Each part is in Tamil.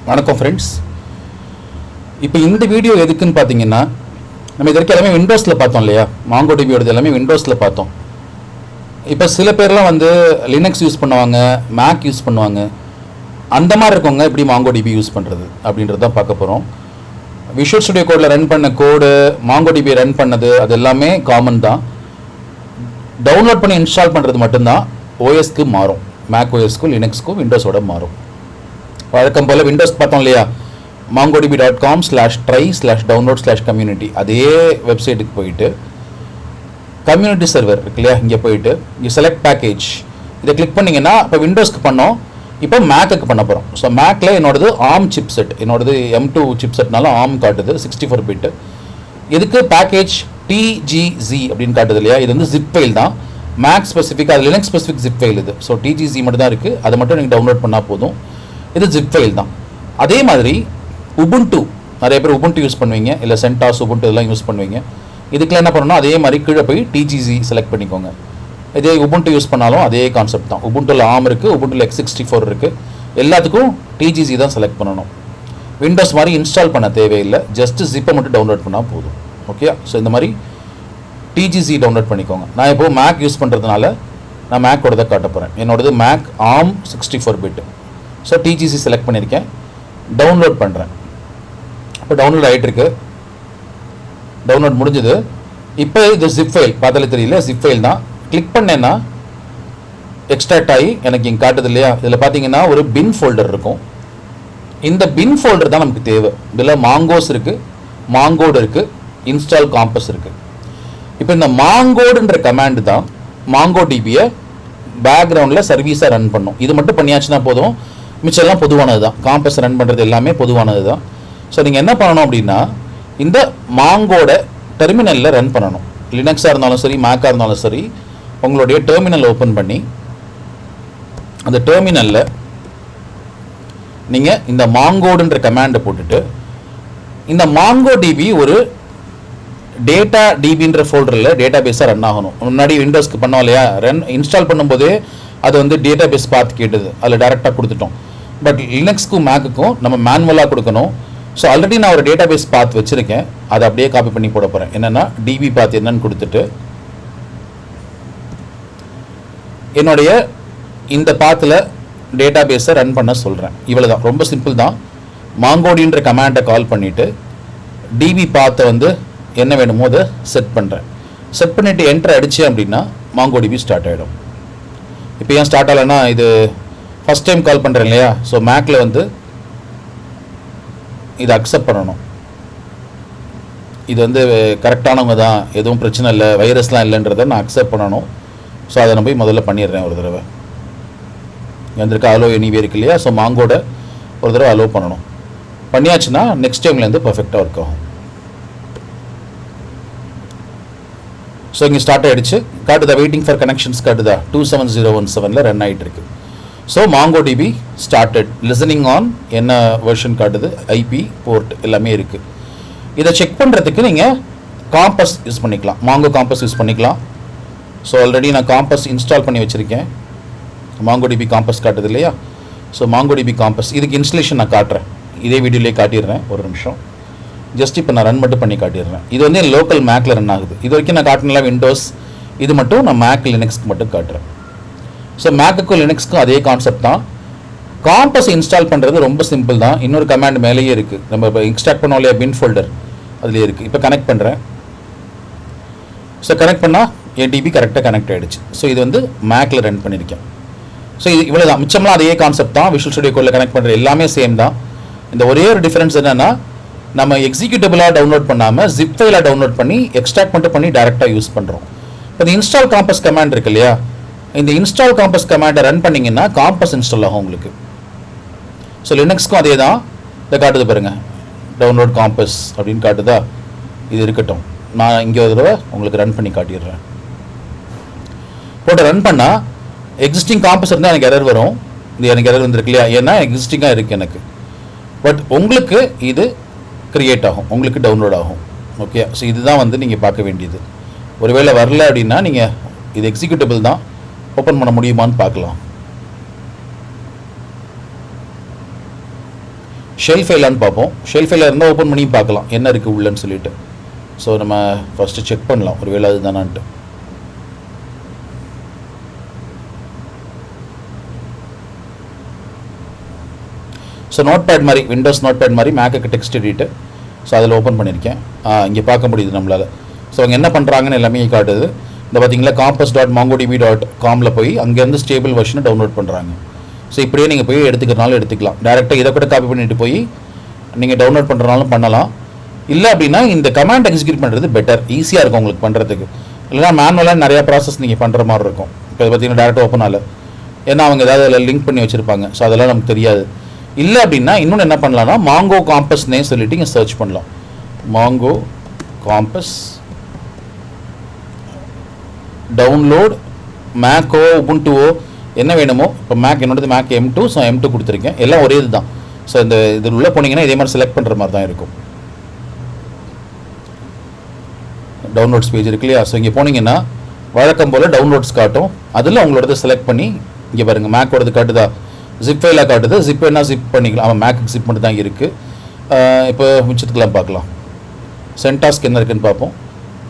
வணக்கம் ஃப்ரெண்ட்ஸ். இப்போ இந்த வீடியோ எதுக்குன்னு பார்த்தீங்கன்னா, நம்ம இது வரைக்கும் எல்லாமே விண்டோஸில் பார்த்தோம் இல்லையா, மாங்கோ டிபியோடது எல்லாமே விண்டோஸில் பார்த்தோம். இப்போ சில பேர்லாம் வந்து லினக்ஸ் யூஸ் பண்ணுவாங்க, மேக் யூஸ் பண்ணுவாங்க. அந்த மாதிரி இருக்கவங்க எப்படி மாங்கோ டிபி யூஸ் பண்ணுறது அப்படின்றது தான் பார்க்க போகிறோம். விஷுவல் ஸ்டுடியோ கோடில் ரன் பண்ண கோடு, மாங்கோ டிபி ரன் பண்ணது, அது எல்லாமே காமன் தான். டவுன்லோட் பண்ணி இன்ஸ்டால் பண்ணுறது மட்டும்தான் ஓஎஸ்க்கு மாறும். மேக் ஓஎஸ்க்கும் லினக்ஸ்க்கும் விண்டோஸோட மாறும். வழக்கம் போல் விண்டோஸ் பார்த்தோம் இல்லையா, mongodb.com/try/download/community அதே வெப்சைட்டுக்கு போயிட்டு கம்யூனிட்டி சர்வர் இருக்கு இல்லையா, இங்கே போயிட்டு இங்கே செலக்ட் பேக்கேஜ் இதை கிளிக் பண்ணிங்கன்னா இப்போ விண்டோஸ்க்கு பண்ணோம், இப்போ மேக்குக்கு பண்ண போகிறோம். ஸோ மேக்கில் என்னோடது ஆர்ம் சிப் செட், என்னோடது M2 சிப் செட்னால ஆர்ம் காட்டுது 64 பிட். இதுக்கு பேக்கேஜ் TGZ அப்படின்னு காட்டுது இல்லையா, இது வந்து ஜிப் ஃபைல் தான். மேக் ஸ்பெசிஃபிக், அது லினக்ஸ் ஸ்பெசிஃபிக் ஜிப் ஃபைல் இது. ஸோ TGZ மட்டும் தான் இருக்குது, அதை மட்டும் நீங்கள் டவுன்லோட் பண்ணால் போதும். இது ஜிப் ஃபைல் தான். அதே மாதிரி உபுண்டு, நிறைய பேர் உபுண்டு யூஸ் பண்ணுவீங்க, இல்லை சென்டாஸ் உபுண்டு இதெல்லாம் யூஸ் பண்ணுவீங்க. இதுக்குள்ள என்ன பண்ணணும், அதே மாதிரி கீழே போய் TGZ செலக்ட் பண்ணிக்கோங்க. இதே உபுண்டு யூஸ் பண்ணாலும் அதே கான்செப்ட் தான். உபுண்டில் ஆர்ம் இருக்குது, உபுண்டில் X64 இருக்குது. எல்லாத்துக்கும் TGZ தான் செலக்ட் பண்ணணும். விண்டோஸ் மாதிரி இன்ஸ்டால் பண்ண தேவையில்லை, ஜஸ்ட் ஜிப்பை மட்டும் டவுன்லோட் பண்ணால் போதும். ஓகே, ஸோ இந்த மாதிரி TGZ டவுன்லோட் பண்ணிக்கோங்க. நான் இப்போது மேக் யூஸ் பண்ணுறதுனால நான் மேக்கோட தான் காட்ட போகிறேன். என்னோடது Mac ARM 64 bit. So TGZ select பண்ணியிருக்கேன், டவுன்லோட் பண்ணுறேன். இப்போ டவுன்லோட் ஆகிட்டுருக்கு, டவுன்லோட் முடிஞ்சது. இப்போ இது ஜிப் ஃபைல் பார்த்தாலே தெரியல, ஜிப் ஃபைல் தான். கிளிக் பண்ணேன்னா எக்ஸ்ட்ராக்ட் ஆகி எனக்கு இங்கே காட்டுது இல்லையா, இதில் பார்த்தீங்கன்னா ஒரு பின் ஃபோல்டர் இருக்கும். இந்த பின் ஃபோல்டர் தான் நமக்கு தேவை. இதில் மாங்கோஸ் இருக்குது, மாங்கோடு இருக்குது, இன்ஸ்டால் காம்பஸ் இருக்குது. இப்போ இந்த மாங்கோடுன்ற கமாண்டு தான் மாங்கோ டிபியை பேக்ரவுண்டில் சர்வீஸாக ரன் பண்ணும். இது மட்டும் பண்ணியாச்சுன்னா போதும், மிச்சம்லாம் பொதுவானது தான். காம்பஸ் ரன் பண்ணுறது எல்லாமே பொதுவானது தான். ஸோ நீங்கள் என்ன பண்ணணும் அப்படின்னா, இந்த மாங்கோட டெர்மினலில் ரன் பண்ணணும். லினக்ஸாக இருந்தாலும் சரி, மேக்காக இருந்தாலும் சரி, உங்களுடைய டெர்மினல் ஓப்பன் பண்ணி அந்த டெர்மினலில் நீங்கள் இந்த மாங்கோடுன்ற கமாண்டை போட்டுட்டு, இந்த மாங்கோ டிபி ஒரு டேட்டா டிபின்ற ஃபோல்டரில் டேட்டா பேஸாக ரன் ஆகணும். முன்னாடி விண்டோஸ்க்கு பண்ணோம் இல்லையா, ரன் இன்ஸ்டால் பண்ணும்போதே அது வந்து டேட்டா பேஸ் பார்த்து கேட்டது, அதில் டேரெக்டாக கொடுத்துட்டோம். பட் லினக்ஸ்க்கும் மேக்குக்கும் நம்ம மேனுவலாக கொடுக்கணும். ஸோ ஆல்ரெடி நான் ஒரு டேட்டா பேஸ் பாத் வச்சுருக்கேன், அதை அப்படியே காப்பி பண்ணி போட போகிறேன். என்னென்னா டிபி பாத் என்னன்னு கொடுத்துட்டு என்னுடைய இந்த பாத்தில் டேட்டா பேஸை ரன் பண்ண சொல்கிறேன். இவ்வளோ தான், ரொம்ப சிம்பிள் தான். மாங்கோடின்ற கமாண்டை கால் பண்ணிவிட்டு டிபி பாத்தை வந்து என்ன வேணுமோ அதை செட் பண்ணுறேன். செட் பண்ணிவிட்டு என்ட்ரு அடித்தேன் அப்படின்னா மாங்கோ டிபி ஸ்டார்ட் ஆகிடும். இப்போ ஏன் ஸ்டார்ட் ஆகலைன்னா, இது ஃபஸ்ட் டைம் கால் பண்ணுறேன் இல்லையா, ஸோ மேக்கில் வந்து இதை அக்செப்ட் பண்ணணும். இது வந்து கரெக்டானவங்க தான், எதுவும் பிரச்சனை இல்லை, வைரஸ்லாம் இல்லைன்றதை நான் அக்செப்ட் பண்ணணும். ஸோ அதை நான் போய் முதல்ல பண்ணிடுறேன். ஒரு தடவை வந்திருக்க அலோ எனிவே இருக்கு இல்லையா, ஸோ மாங்கோட ஒரு தடவை அலோ பண்ணணும். பண்ணியாச்சுன்னா நெக்ஸ்ட் டைம்லேருந்து பர்ஃபெக்டாக ஒர்க் ஆகும். ஸோ இங்கே ஸ்டார்ட் ஆகிடுச்சு, காட்டுதா வெயிட்டிங் ஃபார் கனெக்ஷன்ஸ் காட்டுதா, 27017 ரன் ஆகிட்டு இருக்கு. So mango DP started listening on என்ன வெர்ஷன் காட்டுது, ஐபி போர்ட் எல்லாமே இருக்குது. இதை செக் பண்ணுறதுக்கு நீங்கள் காம்பஸ் யூஸ் பண்ணிக்கலாம், மாங்கோ காம்பஸ் யூஸ் பண்ணிக்கலாம். ஸோ ஆல்ரெடி நான் காம்பஸ் இன்ஸ்டால் பண்ணி வச்சுருக்கேன். மாங்கோ டிபி காம்பஸ் காட்டுது இல்லையா, ஸோ மாங்கோ டிபி காம்பஸ் இதுக்கு இன்ஸ்டலேஷன் நான் காட்டுறேன், இதே வீடியோலேயே காட்டிடுறேன். ஒரு நிமிஷம், ஜஸ்ட் இப்போ நான் ரன் மட்டும் பண்ணி காட்டிடுறேன். இது வந்து என் லோக்கல் மேக்கில் ரன் ஆகுது. இது வரைக்கும் நான் காட்டினலாம் விண்டோஸ், இது மட்டும் நான் மேக் லினக்ஸ்க்கு மட்டும் காட்டுறேன். ஸோ மேக்குக்கும் லினக்ஸ்க்கும் அதே கான்செப்ட் தான். காம்பஸ் இன்ஸ்டால் பண்ணுறது ரொம்ப சிம்பிள் தான். இன்னொரு கமாண்ட் மேலேயே இருக்குது, நம்ம இப்போ எக்ஸ்ட்ராக்ட் பண்ணோம் இல்லையா பின் ஃபோல்டர், அதுலேயே இருக்குது. இப்போ கனெக்ட் பண்ணுறேன். ஸோ கனெக்ட் பண்ணால் என் டிபி கரெக்டாக கனெக்ட் ஆகிடுச்சு. ஸோ இது வந்து மேக்கில் ரன் பண்ணியிருக்கேன். ஸோ இது இவ்வளோ தான், மிச்சம்லாம் அதே கான்செப்ட் தான். விஷுவல் ஸ்டுடியோ கோடில் கனெக்ட் பண்ணுற எல்லாமே சேம் தான். இந்த ஒரே ஒரு டிஃப்ரென்ஸ் என்னென்னா, நம்ம எக்ஸிக்யூட்டபிளாக டவுன்லோட் பண்ணாமல் ஜிப் ஃபைலாக டவுன்லோட் பண்ணி எக்ஸ்ட்ராக்ட் மட்டும் பண்ணி டேரெக்டாக யூஸ் பண்ணுறோம். இப்போ இந்த இன்ஸ்டால் காம்பஸ் கமாண்ட் இருக்கு இல்லையா, இந்த இன்ஸ்டால் காம்பஸ் கமாண்டை ரன் பண்ணிங்கன்னா காம்பஸ் இன்ஸ்டால் ஆகும் உங்களுக்கு. ஸோ லினக்ஸ்க்கும் அதே தான். இதை காட்டுது பாருங்கள், டவுன்லோட் காம்பஸ் அப்படின்னு காட்டுதா. இது இருக்கட்டும், நான் இங்கே ஒரு தடவை உங்களுக்கு ரன் பண்ணி காட்டிடுறேன். போட்டு ரன் பண்ணால் எக்ஸிஸ்டிங் காம்பஸ் இருந்தால் எனக்கு எரர் வரும். இது எனக்கு எரர் வந்துருக்கு இல்லையா, ஏன்னா எக்ஸிஸ்டிங்காக இருக்குது எனக்கு. பட் உங்களுக்கு இது க்ரியேட் ஆகும், உங்களுக்கு டவுன்லோட் ஆகும். ஓகே, ஸோ இதுதான் வந்து நீங்கள் பார்க்க வேண்டியது. ஒருவேளை வரல அப்படின்னா நீங்கள் இது எக்ஸிக்யூட்டபிள் தான், ஓப்பன் பண்ண முடியுமான்னு பார்க்கலாம். ஷெல் ஃபைலான்னு பார்ப்போம். ஷெல் ஃபைலாக இருந்தால் ஓப்பன் பண்ணி பார்க்கலாம் என்ன இருக்குது உள்ளன்னு சொல்லிட்டு. ஸோ நம்ம ஃபஸ்ட்டு செக் பண்ணலாம் ஒரு வேளை அதுதானான்ட்டு. ஸோ நோட் பேட் மாதிரி, விண்டோஸ் நோட் பேட் மாதிரி மேக்குக்கு டெக்ஸ்ட் எடிட்டு. ஸோ அதில் ஓப்பன் பண்ணியிருக்கேன். இங்கே பார்க்க முடியுது நம்மளால். ஸோ அவங்க என்ன பண்ணுறாங்கன்னு எல்லாமே காட்டுது. இந்த பார்த்தீங்களா campus.mongodb.comல போய் அங்கேருந்து ஸ்டேபிள் வெர்ஷனை டவுன்லோட் பண்ணுறாங்க. ஸோ இப்படியே நீங்கள் போய் எடுத்துக்கிறனாலும் எடுத்துக்கலாம். டேரெக்டாக இதை கூட காப்பி பண்ணிட்டு போய் நீங்கள் டவுன்லோட் பண்ணுறனாலும் பண்ணலாம். இல்லை அப்படின்னா இந்த கமாண்ட் எக்ஸிக்யூட் பண்ணுறது பெட்டர், ஈஸியாக இருக்கும் உங்களுக்கு பண்ணுறதுக்கு. இல்லைனா மேனுவலாக நிறையா ப்ராசஸ் நீங்கள் பண்ணுற மாதிரி இருக்கும். இப்போ பார்த்தீங்கன்னா டேரெக்டாக ஓப்பன் ஆகல, ஏன்னா அவங்க ஏதாவது அதில் லிங்க் பண்ணி வச்சுருப்பாங்க. ஸோ அதெல்லாம் நமக்கு தெரியாது. இல்லை அப்படின்னா இன்னொன்று என்ன பண்ணலாம்னா மாங்கோ காம்பஸ்னே சொல்லிட்டு இங்கே சர்ச் பண்ணலாம். மாங்கோ காம்பஸ் டவுன்லோட் மேக்கோ உபுண்டுவோ என்ன வேணுமோ. இப்போ மேக் என்னோடது மேக் M2. ஸோ M2 கொடுத்துருக்கேன். எல்லாம் ஒரே இது தான். ஸோ இந்த இதில் உள்ளே போனீங்கன்னா இதே மாதிரி செலக்ட் பண்ணுற மாதிரி தான் இருக்கும். டவுன்லோட்ஸ் பேஜ் இருக்கு இல்லையா? ஸோ இங்கே போனீங்கன்னா வழக்கம் போல் டவுன்லோட்ஸ் காட்டும். அதில் உங்களோடது செலக்ட் பண்ணி இங்கே பாருங்கள் மேக்கோடது காட்டுதா, ஜிப் ஃபைலாக காட்டுது. ஜிப் என்ன ஜிப் பண்ணிக்கலாம். அவன் மேக்கு ஜிப் மட்டும் தான் இருக்குது. இப்போ மிச்சத்துக்கெலாம் பார்க்கலாம். சென்டாஸ்க்கு என்ன இருக்குதுன்னு பார்ப்போம்.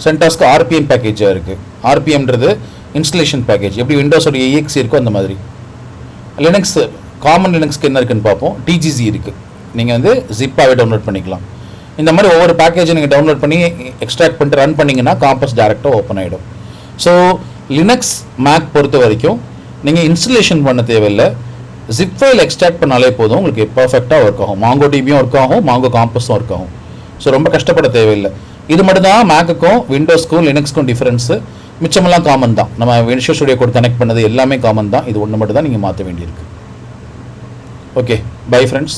சென்டாஸ்க்கு RPM பேக்கேஜாக இருக்குது. RPMன்றது இன்ஸ்டலேஷன் பேக்கேஜ், எப்படி விண்டோஸோட EXE இருக்கோ அந்த மாதிரி. லினக்ஸ் காமன் லினக்ஸ்க்கு என்ன இருக்குதுன்னு பார்ப்போம். TGZ இருக்குது. நீங்கள் வந்து ஜிப்பாகவே டவுன்லோட் பண்ணிக்கலாம். இந்த மாதிரி ஒவ்வொரு பேக்கேஜை நீங்கள் டவுன்லோட் பண்ணி எக்ஸ்ட்ராக்ட் பண்ணிட்டு ரன் பண்ணிங்கன்னா காம்பஸ் டேரெக்டாக ஓப்பன் ஆகிடும். ஸோ லினக்ஸ் மேக் பொறுத்த வரைக்கும் நீங்கள் இன்ஸ்டலேஷன் பண்ண தேவையில்லை. ஜிப் ஃபைல் எக்ஸ்ட்ராக்ட் பண்ணாலே போதும், உங்களுக்கு பர்ஃபெக்டாக ஒர்க் ஆகும். மாங்கோ டிபியும் ஒர்க் ஆகும், மாங்கோ காம்பஸும் ஒர்க் ஆகும். ஸோ ரொம்ப கஷ்டப்பட தேவையில்லை. இது மட்டும் தான் மேக்குக்கும் விண்டோஸ்க்கும் லினக்ஸ்க்கும் டிஃப்ரென்ஸு. மிச்சமெல்லாம் காமன் தான். நம்ம விஷுவல் ஸ்டுடியோ கோட் கனெக்ட் பண்ணது எல்லாமே காமன் தான். இது ஒன்று மட்டும் தான் நீங்கள் மாற்ற வேண்டியிருக்கு. Okay, bye friends.